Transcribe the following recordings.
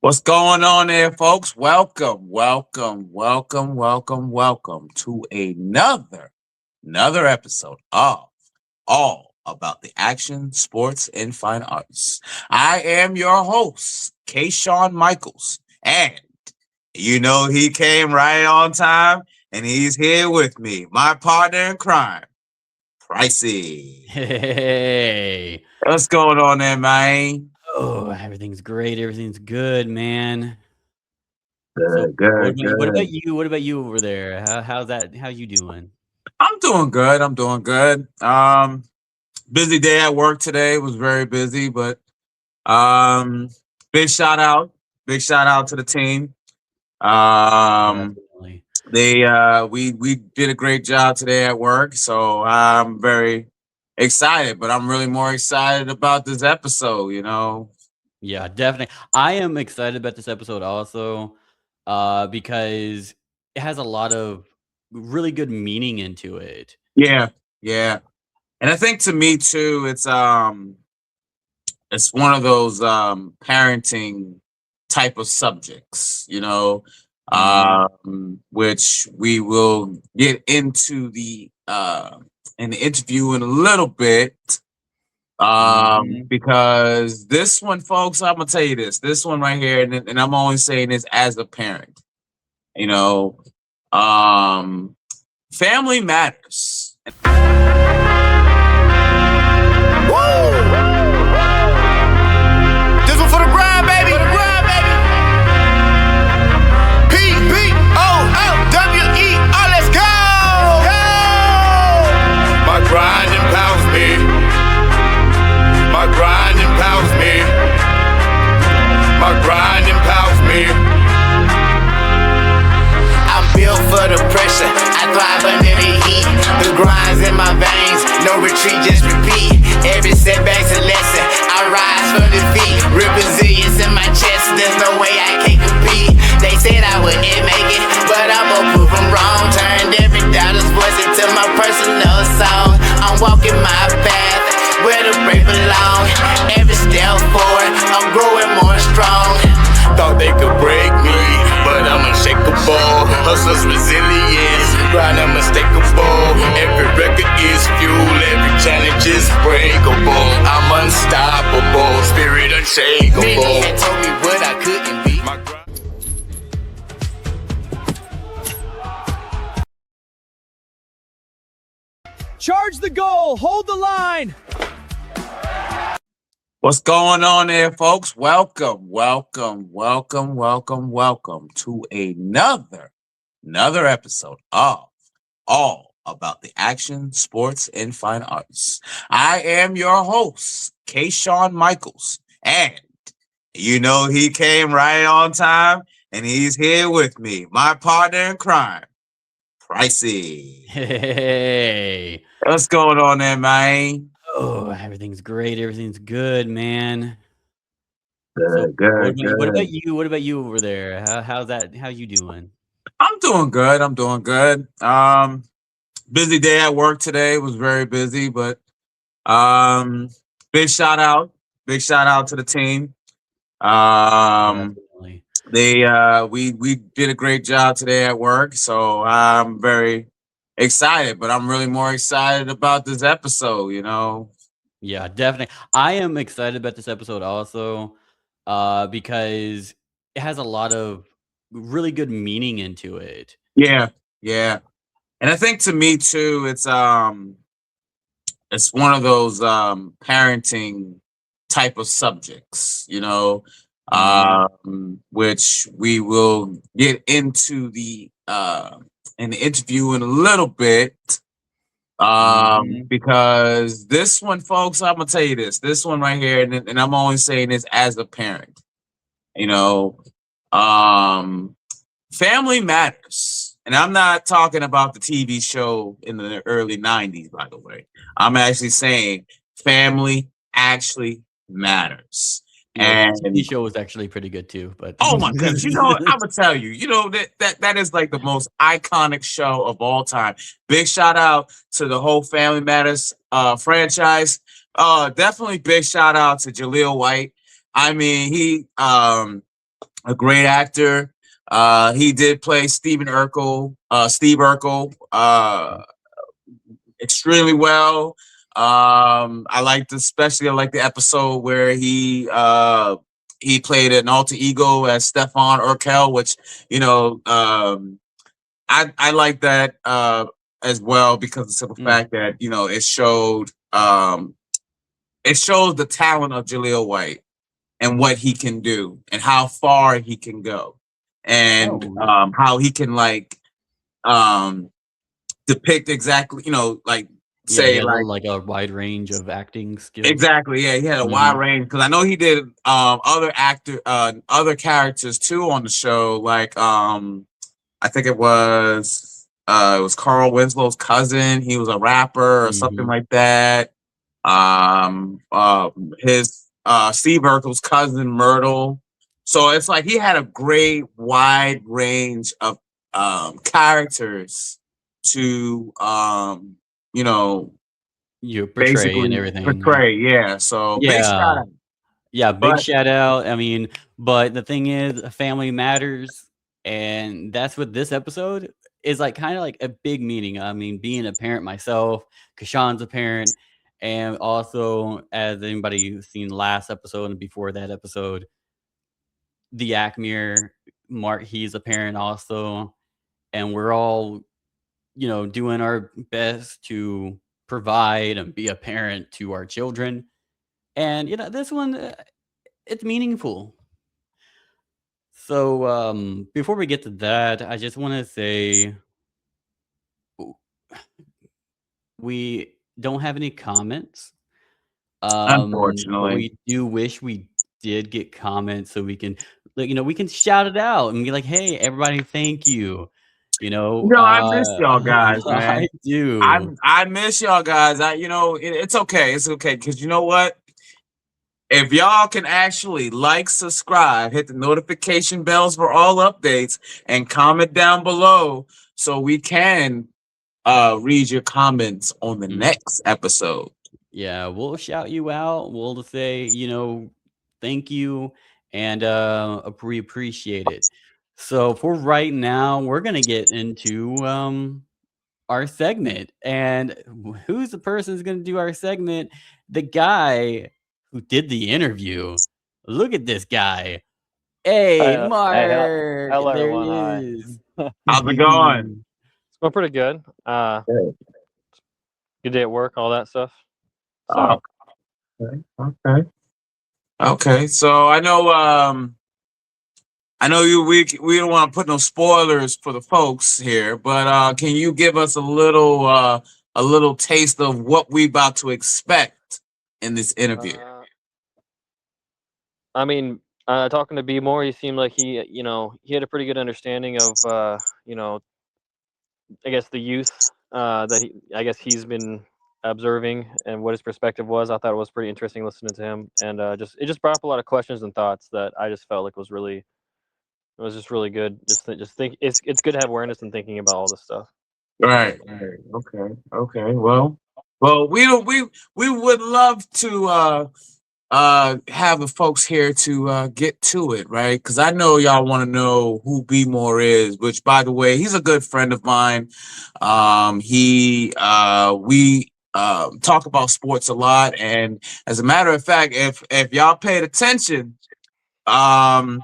What's going on there, folks? Welcome to another episode of All About the Action, Sports, and Fine Arts. I am your host, Kayshawn Michaels, and he came right on time, and he's here with me, my partner in crime, Pricey. Hey. What's going on there, man? Oh, everything's great. Everything's good, man. So Good, good, what about good. you? What about you over there? How's that? How you doing? I'm doing good. I'm doing good. Busy day at work today. Was very busy, but um, big shout out, big shout out to the team. Um, Definitely. we did a great job today at work, so I'm very excited. But I'm really more excited about this episode. Yeah, definitely. I am excited about this episode also, because it has a lot of really good meaning into it. Yeah, yeah, and I think to me too, it's one of those parenting type of subjects, Mhm. which we will get into the in the interview in a little bit. Mhm. Because this one, folks, I'm gonna tell you this one right here, and I'm only saying this as a parent, you know, um, family matters. This one for the grind, baby. P-P-O-O-W-E-R, let's go. My grind empowers me. My grind empowers me. My grind empowers me. I'm built for the pressure. I thrive under the heat. The grind's in my veins. No retreat, just repeat. Every setback's a lesson. I rise from defeat. Real resilience in my chest. There's no way I can't compete. They said I wouldn't make it, but I'ma prove them wrong. Turned every doubter's voice into my personal song. I'm walking my path where the break belong. Every step forward, I'm growing more strong. Thought they could break me, but I'm unshakable. Hustler's resilience, grind unmistakable. Every record is fuel, every challenge is breakable. I'm unstoppable, spirit unshakable. Many had told me what I couldn't be. My grind. Charge the goal, hold the line. What's going on there, folks? Welcome to another episode of All About the Action, Sports, and Fine Arts. I am your host, Kayshawn Michaels, and he came right on time, and he's here with me, my partner in crime, Pricey. Hey. What's going on there, man? Oh, everything's great. Everything's good, man. So Good, good, what about good. you? What about you over there? How's that? How you doing? I'm doing good. I'm doing good. Busy day at work today. Was very busy, but um, big shout out, big shout out to the team. Um, Definitely. we did a great job today at work, so I'm very excited. But I'm really more excited about this episode. Yeah, definitely. I am excited about this episode also, because it has a lot of really good meaning into it. Yeah, yeah, and I think to me too, it's one of those parenting type of subjects, Mhm. which we will get into the in the interview in a little bit. Mhm. Because this one, folks, I'm gonna tell you this one right here, and I'm only saying this as a parent, you know, um, family matters. And I'm not talking about the TV show in the early 90s, by the way. I'm actually saying family actually matters. Yeah, the TV And show was actually pretty good too, but oh my goodness, I'm gonna tell you, that is like the most iconic show of all time. Big shout out to the whole Family Matters franchise. Definitely big shout out to Jaleel White. I mean, a great actor. He did play Steve Urkel, extremely well. I like the episode where he played an alter ego as Stefan Urkel, which you know I like that as well because of the simple fact that it shows the talent of Jaleel White and what he can do and how far he can go and Oh, yeah. how he can um depict exactly like Yeah, he say has a, like like a wide range of acting skills. exactly, yeah, he had a wide Mhm. range because I know he did other characters too on the show like I think it was Carl Winslow's cousin. He was a rapper or something Mhm. like that. His Steve Urkel's cousin Myrtle. So it's like he had a great wide range of characters to you know You portray and basically everything, yeah. portray. Yeah. So big shout Yeah. out. Yeah, big But shout out. I mean, but the thing is, family matters, and that's what this episode is like. Kind of like a big meaning. I mean, being a parent myself, Kashan's a parent, and also as anybody who's seen last episode and before that episode, the Acmere Mark, he's a parent also, and we're all doing our best to provide and be a parent to our children. And this one, it's meaningful. So, before we get to that, I just want to say we don't have any comments. But unfortunately, we do wish we did get comments so we can, we can shout it out and be like, "Hey, everybody, thank you." I miss y'all guys, man. I do. I miss y'all guys. It's okay. It's okay because you know what? If y'all can actually like, subscribe, hit the notification bells for all updates, and comment down below so we can read your comments on the Mm. next episode. Yeah, we'll shout you out. We'll say, thank you, and we appreciate it. So for right now, we're gonna get into our segment, and who's the person who's gonna do our segment? The guy who did the interview. Look at this guy. Hey, Mark. Hello, There everyone. he Hi. is. How's it going? It's going pretty good. Good. Good day at work, all that stuff. Oh, So okay. So I know we don't want to put no spoilers for the folks here, but can you give us a little taste of what we about to expect in this interview? I mean, talking to BMore, he seemed like he had a pretty good understanding of I guess the youth I guess he's been observing and what his perspective was. I thought it was pretty interesting listening to him, and it just brought up a lot of questions and thoughts that I just felt like it was just really good. Just think it's good to have awareness and thinking about all this stuff. Right. Okay. Okay. Well, we would love to have the folks here to get to it, right? Because I know y'all want to know who B More is, which by the way, he's a good friend of mine. He we talk about sports a lot, and as a matter of fact, if y'all paid attention, I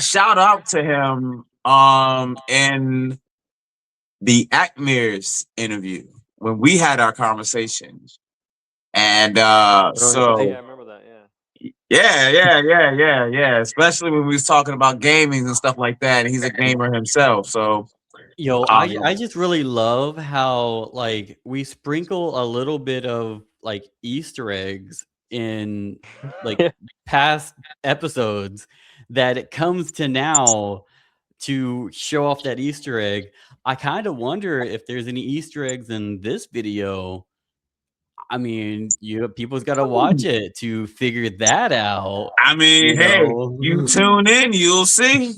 shout out to him in the A.A.A.S.N.F.A interview when we had our conversation. And Oh, so yeah, I remember that. Yeah. yeah. Especially when we was talking about gaming and stuff like that. And he's a gamer himself. So Yo, um, I just really love how like we sprinkle a little bit of like Easter eggs in like past episodes that it comes to now to show off that Easter egg. I kind of wonder if there's any Easter eggs in this video. I mean, people's got to watch it to figure that out, I mean, you hey, you know. tune in, you'll see.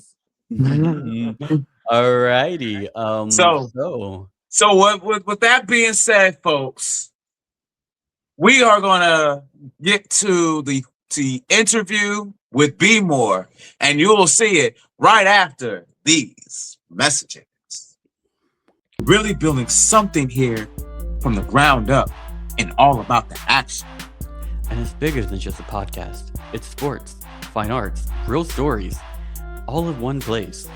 Alrighty. So with that being said, folks, we are gonna get to the interview with BMore, and you will see it right after these messages. Really building something here from the ground up and all about the action. And it's bigger than just a podcast. It's sports, fine arts, real stories, all in one place.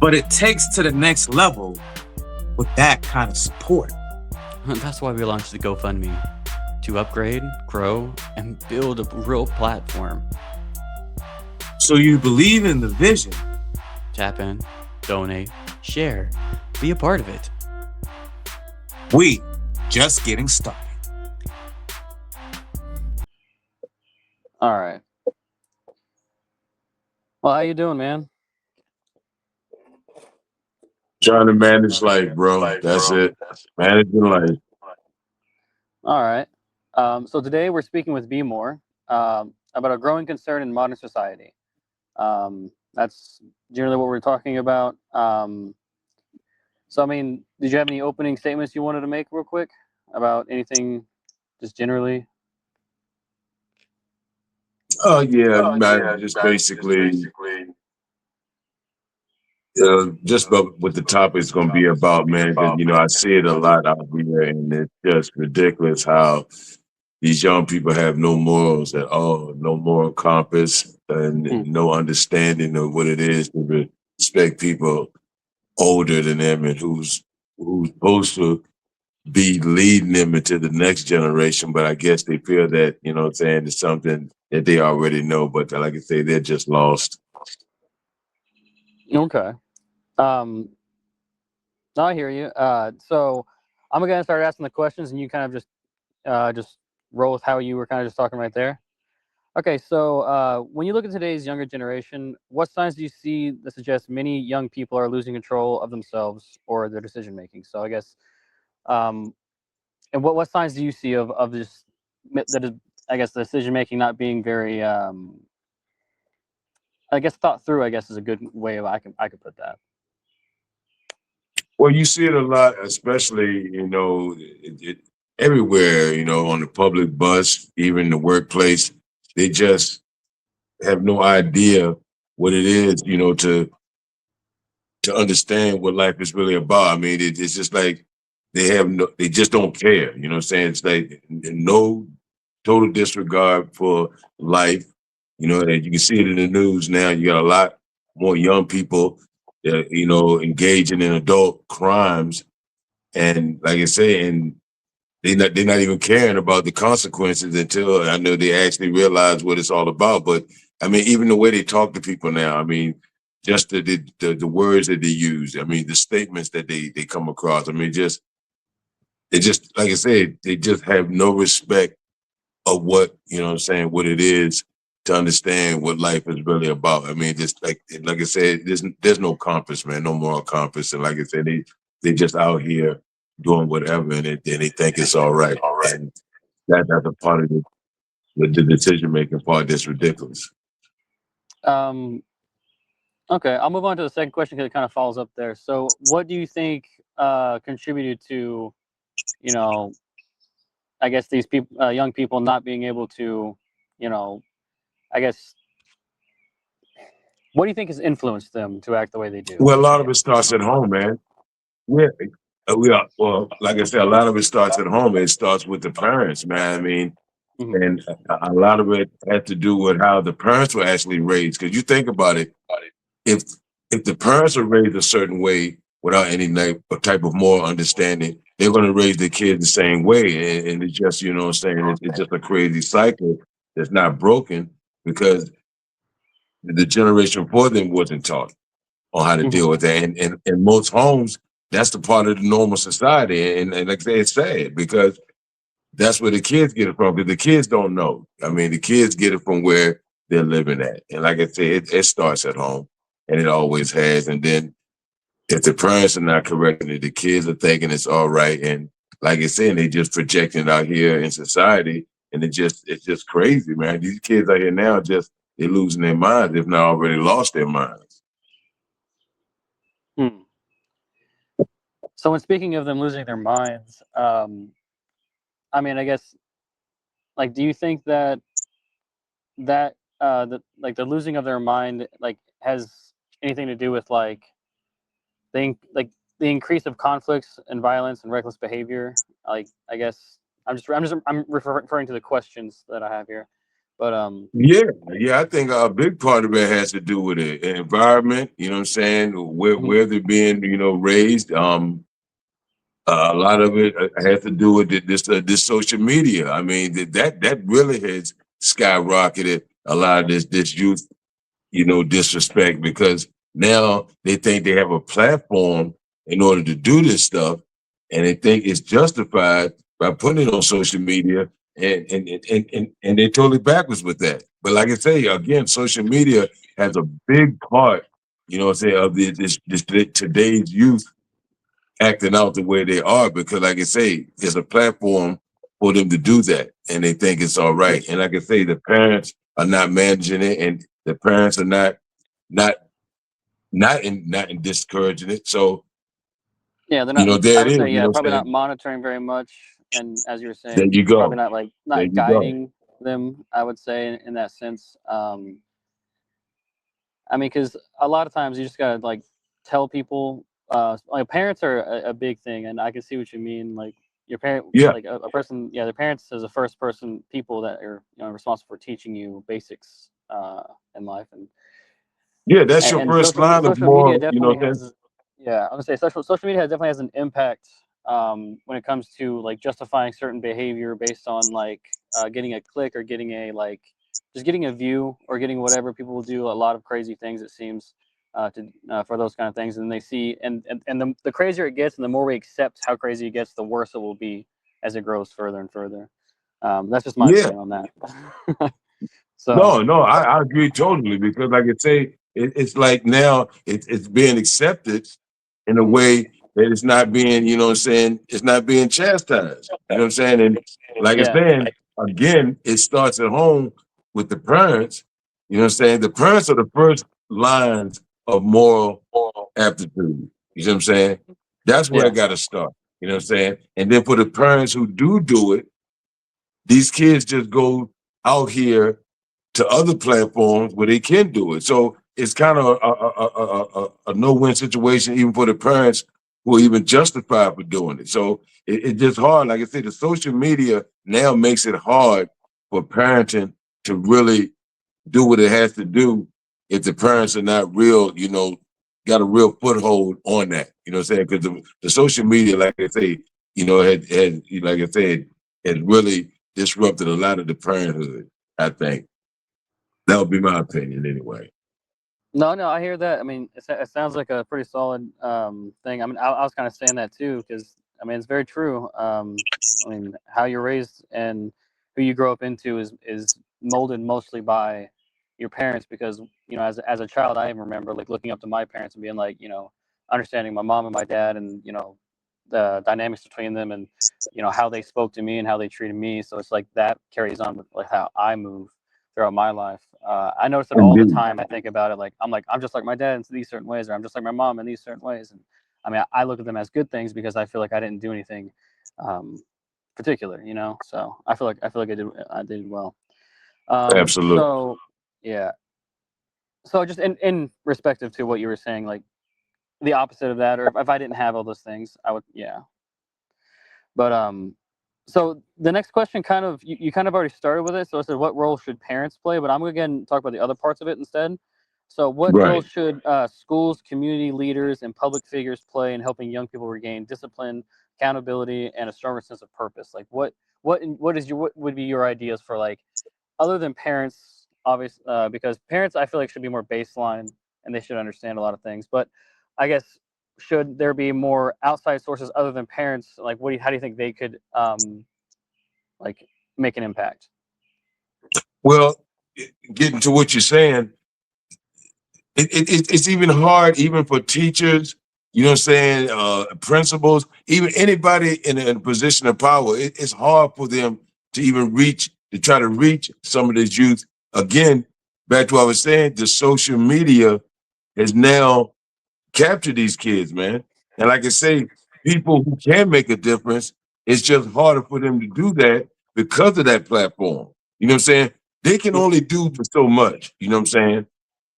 But it takes to the next level with that kind of support. That's why we launched the GoFundMe, to upgrade, grow, and build a real platform. So you believe in the vision. Tap in, donate, share, be a part of it. We just getting started. All right. Well, how you doing, man? Trying to manage life, bro. That's it. Managing life. All right. So today we're speaking with BMore about a growing concern in modern society. That's generally what we're talking about. So, I mean, did you have any opening statements you wanted to make real quick about anything just generally? Oh yeah, man. Just basically, just about what the topic's going to be about, man. Because I see it a lot out here, and it's just ridiculous how these young people have no morals at all, no moral compass, and no understanding of what it is to respect people older than them and who's supposed to be leading them into the next generation. But I guess they feel that, what I'm saying, it's something that they already know. But like I say, they're just lost. Okay. No, I hear you. So I'm gonna start asking the questions, and you kind of just roll with how you were kind of just talking right there. Okay, so when you look at today's younger generation, what signs do you see that suggest many young people are losing control of themselves or their decision making? So I guess, and what signs do you see of this that is, I guess, the decision making not being very, I guess, thought through? I guess is a good way of I could put that. Well, you see it a lot, especially, everywhere, on the public bus, even the workplace. They just have no idea what it is, to understand what life is really about. I mean, it's just like they just don't care. You know what I'm saying? It's like no total disregard for life. And you can see it in the news now. You got a lot more young people that, engaging in adult crimes. And like I say, and they're not even caring about the consequences until I know they actually realize what it's all about. But I mean, even the way they talk to people now, I mean, just the words that they use, I mean, the statements that they come across. I mean, it just like I said, they just have no respect of what, what I'm saying, what it is to understand what life is really about. I mean, just like I said, there's no compass, man, no moral compass. And like I said, they just out here doing whatever, and they think it's all right. And that's a part of the decision making part that's ridiculous. Um, okay, I'll move on to the second question because it kind of follows up there. So, what do you think contributed to, I guess these people, young people, not being able to, I guess, what do you think has influenced them to act the way they do? Well, a lot of it starts at home, man. Yeah. Well, like I said, a lot of it starts at home. It starts with the parents, man. I mean, and a lot of it had to do with how the parents were actually raised. Because you think about it, if if the parents are raised a certain way without any type of moral understanding, they're going to raise their kids the same way, and it's just, what I'm saying, it's just a crazy cycle that's not broken because the generation before them wasn't taught on how to deal with that. And in most homes, that's the part of the normal society. And like I say, it's sad because that's where the kids get it from, because the kids don't know. I mean, the kids get it from where they're living at. And like I said, it starts at home, and it always has. And then if the parents are not correcting it, the kids are thinking it's all right. And like I said, they just projecting it out here in society. And it's just crazy, man. These kids out here now they're losing their minds, if not already lost their minds. So, when speaking of them losing their minds, I mean, I guess, like, do you think that the losing of their mind like has anything to do with like like the increase of conflicts and violence and reckless behavior? Like I guess I'm referring to the questions that I have here, but Yeah, yeah, I think a big part of it has to do with the environment. You know what I'm saying? mhm. Where they're being, raised. A lot of it has to do with this social media. I mean, that really has skyrocketed a lot of this youth, disrespect, because now they think they have a platform in order to do this stuff, and they think it's justified by putting it on social media, and they're totally backwards with that. But like I say again, social media has a big part, what I'm saying, of this today's youth acting out the way they are, because like I say, there's a platform for them to do that, and they think it's all right. And like I say, the parents are not managing it, and the parents are not not in discouraging it. So Yeah, they're not. there I it would is. say You yeah, know what probably I'm not saying? monitoring very much, and as you were There saying, you probably go. not like There not you go. guiding them. I would say in that sense. I mean, because a lot of times you just gotta like tell people. Like parents are a big thing, and I can see what you mean. Like your parent, Yeah, like a person, yeah, their parents is the first person people that are responsible for teaching you basics in life, yeah. That's your and first line of social media more. You know definitely what I'm saying? has, yeah, I would say social media definitely has an impact when it comes to like justifying certain behavior based on like getting a click or getting a like just getting a view or getting whatever. People will do a lot of crazy things, it seems, to for those kind of things, and they see and the crazier it gets and the more we accept how crazy it gets, the worse it will be as it grows further and further. That's just my Yeah. opinion on that. So No, no, I agree totally, because like I say, it's like now it's being accepted in a mhm. way that it's not being, what I'm saying, it's not being chastised. You know what I'm saying? And like I Yeah, saying, again, it starts at home with the parents. You know what I'm saying? The parents are the first lines of moral aptitude. You know what I'm saying? That's where yeah. it got to start. You know what I'm saying? And then for the parents who do it, these kids just go out here to other platforms where they can do it. So it's kind of a no-win situation, even for the parents who are even justified for doing it. So it's just hard. Like I said, the social media now makes it hard for parenting to really do what it has to do if the parents are not real, got a real foothold on that. You know what I'm saying? Because the social media, like I say, had like I said, has really disrupted a lot of the parenthood, I think. That would be my opinion anyway. No, no, I hear that. I mean, it sounds like a pretty solid thing. I mean, I was kind of saying that too because I mean, it's very true. I mean, how you're raised and who you grow up into is molded mostly by your parents because as a child, I even remember like looking up to my parents and being like understanding my mom and my dad and the dynamics between them and how they spoke to me and how they treated me. So it's like that carries on with like how I move throughout my life. I notice it all the Indeed. time. I think about it like I'm just like my dad in these certain ways, or I'm just like my mom in these certain ways. And I mean, I look at them as good things because I feel like I didn't do anything um, particular, So I feel like I did well. Absolutely. So yeah. So just in respective to what you were saying, like the opposite of that, or if I didn't have all those things, I would yeah. But so the next question kind of you kind of already started with it. So I said, what role should parents play? But I'm going to again talk about the other parts of it instead. So what role Right. should schools, community leaders, and public figures play in helping young people regain discipline, accountability, and a stronger sense of purpose? Like what would be your ideas for like other than parents, obvious because parents I feel like should be more baseline and they should understand a lot of things. But I guess should there be more outside sources other than parents? Like how do you think they could like make an impact? Well, getting to what you're saying, it's even hard, even for teachers, you know what I'm saying, principals, even anybody in a position of power. It's hard for them to even to try to reach some of this youth. Again, back to what I was saying, the social media has now captured these kids, man. And like I say, people who can make a difference, it's just harder for them to do that because of that platform. You know what I'm saying? they can only do so much. You know what I'm saying?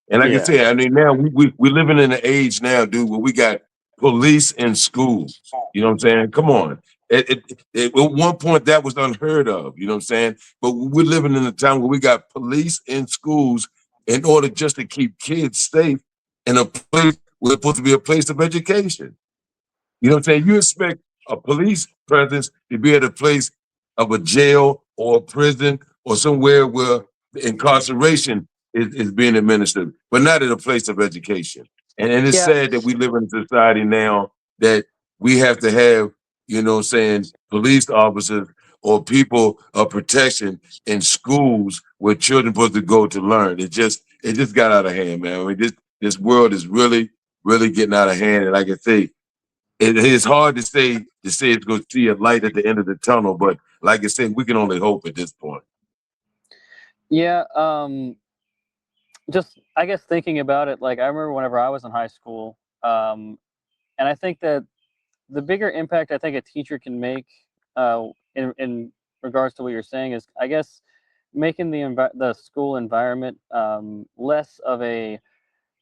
And like I Yeah. said, I mean, now we living in an age now, dude, where we got police in schools. You know what I'm saying? Come on. At one point that was unheard of, you know what I'm saying? But we're living in a time where we got police in schools in order just to keep kids safe in a place where it's supposed to be a place of education. You know what I'm saying? You expect a police presence to be at a place of a jail or a prison or somewhere where incarceration is being administered, but not at a place of education. And it's Yeah. sad that we live in a society now that we have to have, you know what I'm saying, police officers or people of protection in schools where children supposed to go to learn. It just got out of hand, man. I mean, this world is really, really getting out of hand. And like I say, it is hard to say it's going to see a light at the end of the tunnel, but like I said, we can only hope at this point. Yeah. Just I guess thinking about it, like I remember whenever I was in high school, and I think that the bigger impact I think a teacher can make, in regards to what you're saying, is I guess making the school environment less of a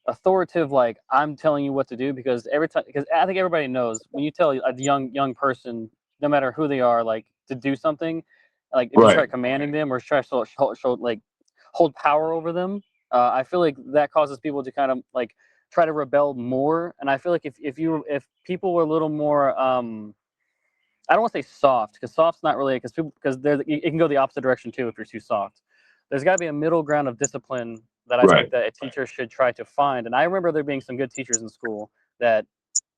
authoritative, like I'm telling you what to do, because every time, because I think everybody knows when you tell a young person, no matter who they are, like to do something, like if you Right. start commanding them or try to show like hold power over them, I feel like that causes people to kind of like try to rebel more. And I feel like if people were a little more I don't want to say soft, because soft's not really, because it can go the opposite direction too if you're too soft. There's got to be a middle ground of discipline that I Right. think that a teacher should try to find. And I remember there being some good teachers in school that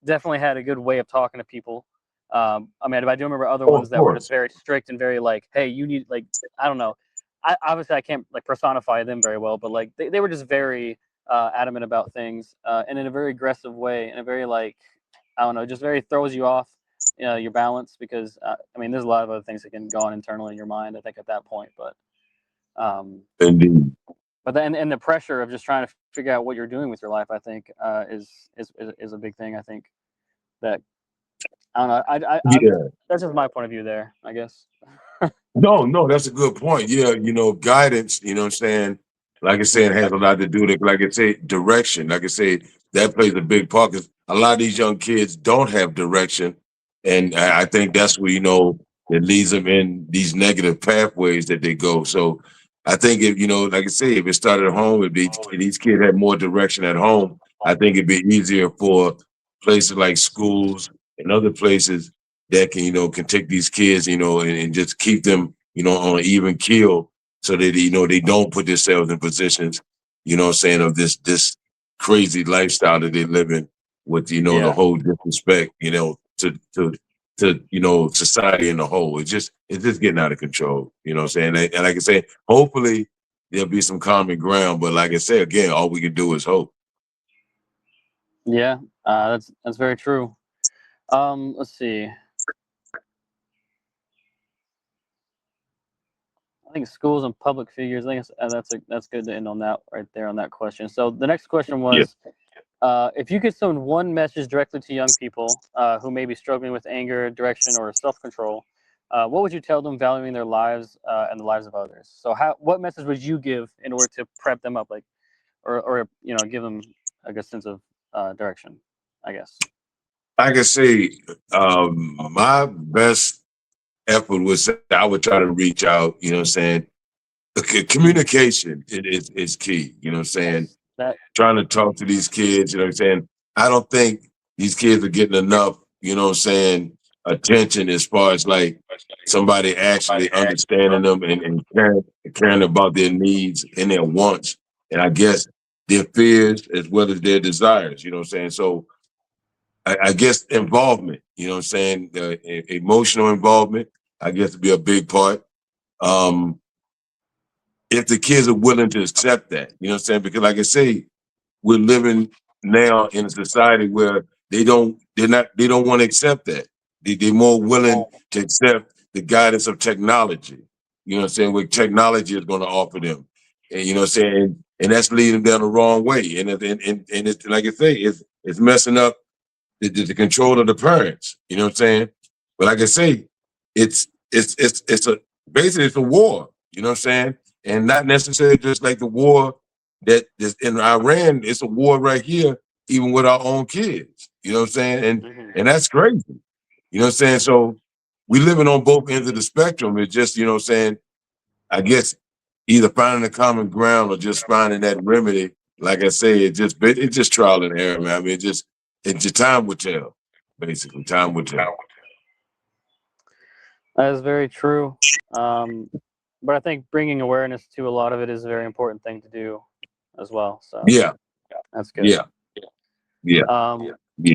definitely had a good way of talking to people. I mean, I do remember other Oh, ones of that were just course. very strict and very like, hey, you need, like, I don't know. Obviously I can't like personify them very well, but like they were just very adamant about things, and in a very aggressive way, in a very like, I don't know, just very throws you off, your balance, because I mean, there's a lot of other things that can go on internally in your mind, I think, at that point. Um, Indeed. but then, and the pressure of just trying to figure out what you're doing with your life, I think, is a big thing. I think that, I don't know. Yeah. That's just my point of view there, I guess. No, that's a good point. Yeah, guidance, you know what I'm saying? Like I said, has a lot to do with, like I say, direction. Like I say, that plays a big part because a lot of these young kids don't have direction. And I think that's where, it leads them in these negative pathways that they go. So I think if, like I say, if it started at home, if these kids had more direction at home, I think it'd be easier for places like schools and other places that can take these kids, and just keep them, on an even keel so that, they don't put themselves in positions, what I'm saying, of this crazy lifestyle that they live in with, the Yeah. whole disrespect, to society in the whole. It's just getting out of control, what I'm saying? And like I say, hopefully there'll be some common ground, but like I said, again, all we can do is hope. Yeah. That's very true. Let's see. I think schools and public figures. I think that's good to end on that right there on that question. So the next question Yeah. was, if you could send one message directly to young people who may be struggling with anger, direction, or self-control, what would you tell them, valuing their lives and the lives of others? So what message would you give in order to prep them up, like, or give them a good sense of direction, I guess. I can say, my best effort was I would try to reach out, you know what I'm saying? Communication is key, you know what I'm saying? That Trying to talk to these kids, you know what I'm saying? I don't think these kids are getting enough, you know what I'm saying, attention as far as like somebody actually understanding them and caring about their needs and their wants. And I guess their fears as well as their desires, you know what I'm saying? So I guess involvement, you know what I'm saying? Emotional involvement, I guess, would be a big part. Um, if the kids are willing to accept that, you know what I'm saying? Because like I say, we're living now in a society where they don't want to accept that. They're more willing to accept the guidance of technology. You know what I'm saying? What technology is going to offer them. And you know what I'm saying? And that's leading them down the wrong way. And it's like I say, it's messing up the control of the parents. You know what I'm saying? But like I say, it's a basically it's a war. You know what I'm saying? and not necessarily just like the war that is in Iran. It's a war right here, even with our own kids. You know what I'm saying? And that's crazy. You know what I'm saying? So we living on both ends of the spectrum. It's just, you know what I'm saying, I guess either finding a common ground or just finding that remedy. Like I say, it's just trial and error, man. I mean, it's just time will tell. Basically, time will tell. That is very true. But I think bringing awareness to a lot of it is a very important thing to do as well. So Yeah, that's good. yeah, yeah, yeah.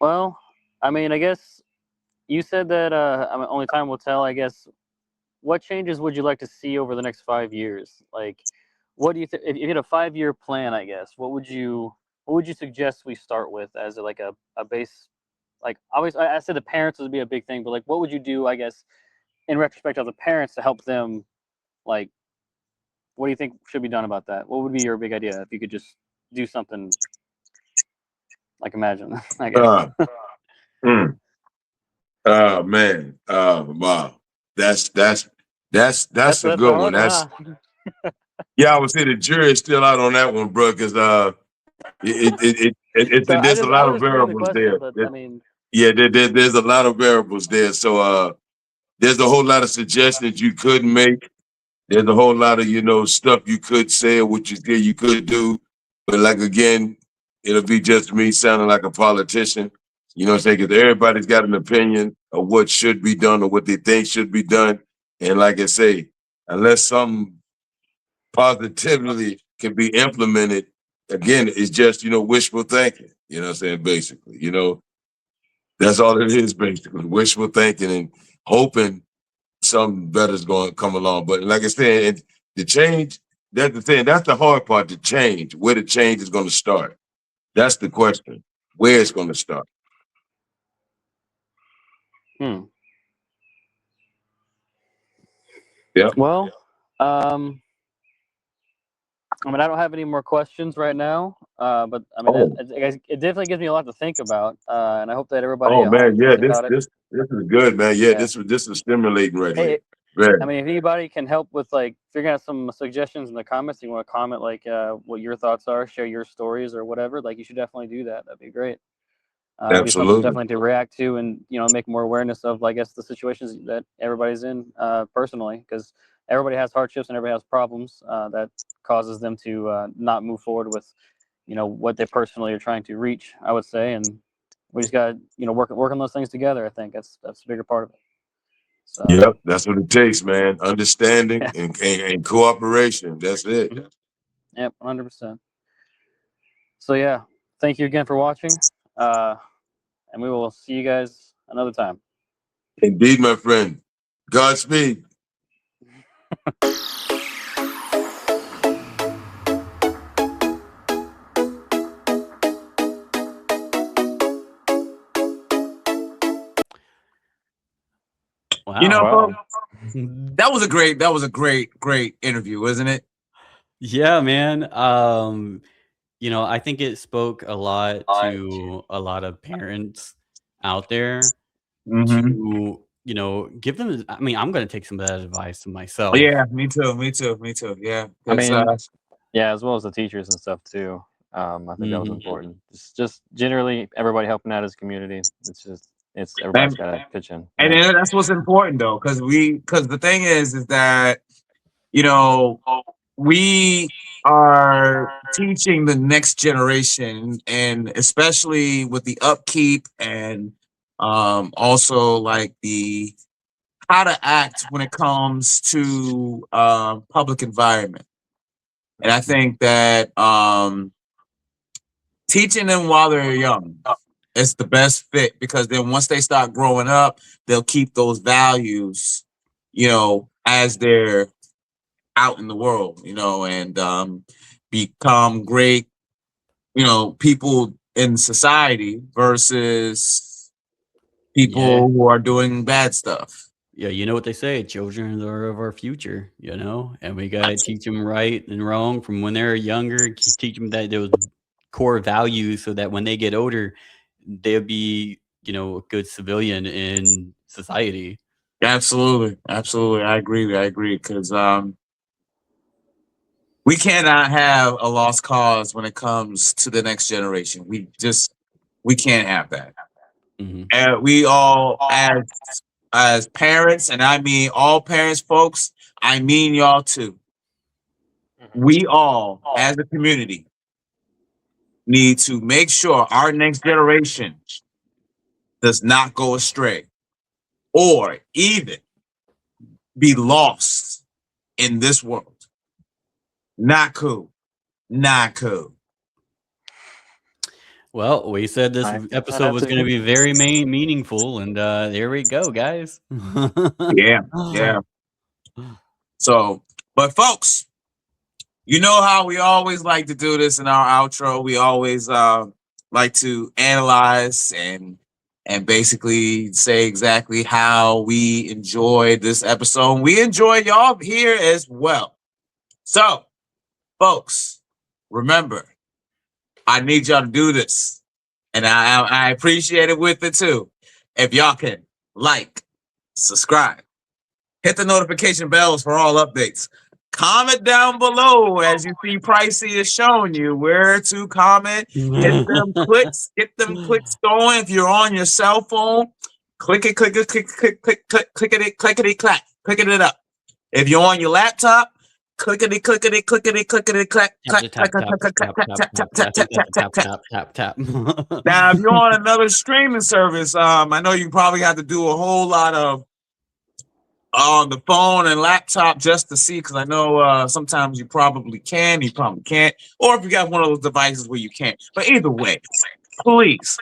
Well, I mean, I guess you said that I mean, only time will tell. I guess what changes would you like to see over the next 5 years? Like, what do you think if you had a 5-year plan? I guess what would you suggest we start with as like a base? Like, obviously, I said the parents would be a big thing, but like, what would you do? I guess in retrospect of the parents to help them, like, what do you think should be done about that? What would be your big idea if you could just do something like imagine? I guess. Uh, mm, man. Wow. That's a That's a good one. hard one, huh? Yeah, I would say the jury is still out on that one, bro, because So there's a I lot was of just framing the variables question, there. but I mean, Yeah, there's a lot of variables there. So there's a whole lot of suggestions you could make. There's a whole lot of, stuff you could say or what you could do. But like again, it'll be just me sounding like a politician. You know what I'm saying? Because everybody's got an opinion of what should be done or what they think should be done. And like I say, unless something positively can be implemented, again, it's just, wishful thinking. You know what I'm saying? Basically, that's all it is, basically. Wishful thinking and hoping something better is going to come along. But like I said, the change, that's the thing. That's the hard part, the change, where the change is going to start. That's the question, where it's going to start. Yeah. well, I mean, I don't have any more questions right now, but I mean, Oh, it definitely gives me a lot to think about, and I hope that everybody oh at home man, yeah. thinks This about it. this this is good, man. Yeah, Yeah. this is stimulating right here. Hey, I Very. mean, if anybody can help with like figuring out some suggestions in the comments, you want to comment like what your thoughts are, share your stories or whatever, like you should definitely do that. That'd be great. It'd be something Absolutely. definitely to react to, and make more awareness of, I guess, the situations that everybody's in personally, because everybody has hardships and everybody has problems that causes them to not move forward with, what they personally are trying to reach. I would say, and we just got to work on those things together. I think that's a bigger part of it. So Yep, that's what it takes, man. Understanding yeah, and cooperation. That's it. yep, 100%. So yeah, thank you again for watching, and we will see you guys another time. Indeed, my friend. Godspeed. Wow. Folks, that was a great interview, wasn't it? Yeah, man. I think it spoke a lot to a lot of parents out there Mm-hmm. to, give them. I mean, I'm going to take some of that advice to myself. Yeah, me too. Yeah, I 'cause, mean, yeah, as well as the teachers and stuff too. I think that was important. Just generally everybody helping out as a community. It's everybody's and got to pitch in. and then that's what's important though, because the thing is that you know we are teaching the next generation, and especially with the upkeep and also like the how to act when it comes to public environment. And I think that teaching them while they're young is the best fit, because then once they start growing up, they'll keep those values, as they're out in the world, and become great, people in society versus Yeah. people who are doing bad stuff. Yeah, you know what they say, children are of our future, and we got to teach them right and wrong from when they're younger, teach them that those core values so that when they get older, they'll be, a good civilian in society. Absolutely, absolutely. I agree. I agree because we cannot have a lost cause when it comes to the next generation. We can't have that. Hmm. And we all as parents, and I mean all parents, folks. I mean y'all too. We all, as a community, need to make sure our next generation does not go astray or even be lost in this world. Not cool. Not cool. Well, we said this episode was going to be very meaningful, and there we go, guys. Yeah, yeah. So, but folks, you know how we always like to do this in our outro. We always like to analyze and basically say exactly how we enjoyed this episode. We enjoy y'all here as well. So, folks, remember, I need y'all to do this, and I appreciate it with it too. If y'all can like, subscribe, hit the notification bells for all updates. Comment down below as you see Pricey is showing you where to comment. Get them clicks going. If you're on your cell phone, click it, click it, click, click, click, click, clickety, clickety, clack, clicking it up. If you're on your laptop, clickety, clickety, clickety, clickety, clack, clack, clack, clack, clack, clack, clack, tap, tap, tap, tap, tap, tap, tap. Tap, tap. Now, if you're on another streaming service, I know you probably have to do a whole lot of on the phone and laptop just to see, because I know sometimes you probably can, you probably can't, or if you got one of those devices where you can't. But either way, please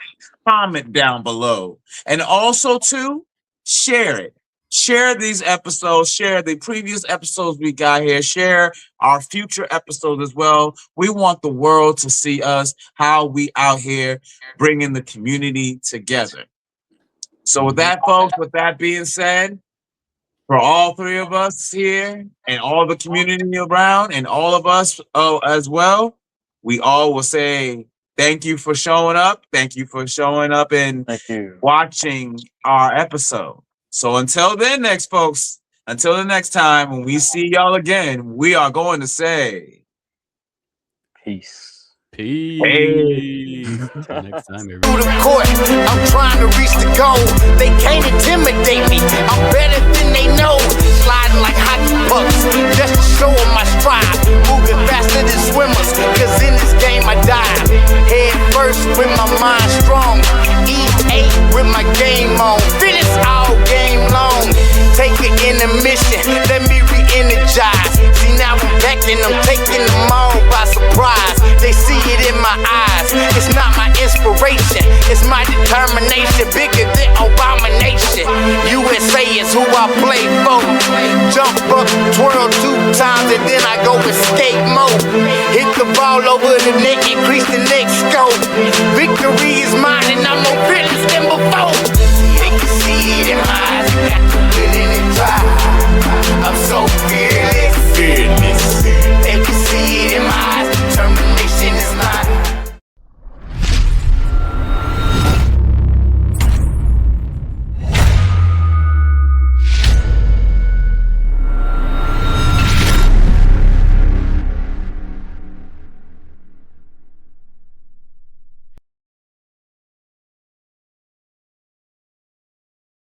comment down below, and also too share it. Share these episodes, share the previous episodes we got here, share our future episodes as well. We want the world to see us, how we out here bringing the community together. So with that, folks, with that being said, for all three of us here and all the community around and all of us as well, we all will say thank you for showing up. Thank you for showing up and watching our episode. So until then, until the next time when we see y'all again, we are going to say Peace. Peace. Till next time, Through everybody. the court, I'm trying to reach the goal. They can't intimidate me. I'm better than they know. Sliding like hockey pucks, just to show them my stride. Moving faster than swimmers, cause in this game I dive. Head first with my mind strong. E8 with my game on. Finish all game long. Take an intermission, let me re-energize. See now I'm back and I'm taking them all by surprise. They see it in my eyes. It's not my inspiration, it's my determination. Bigger than Abomination. USA is who I play for. Jump up, twirl 2 times, and then I go escape mode. Hit the ball over the net, increase the net.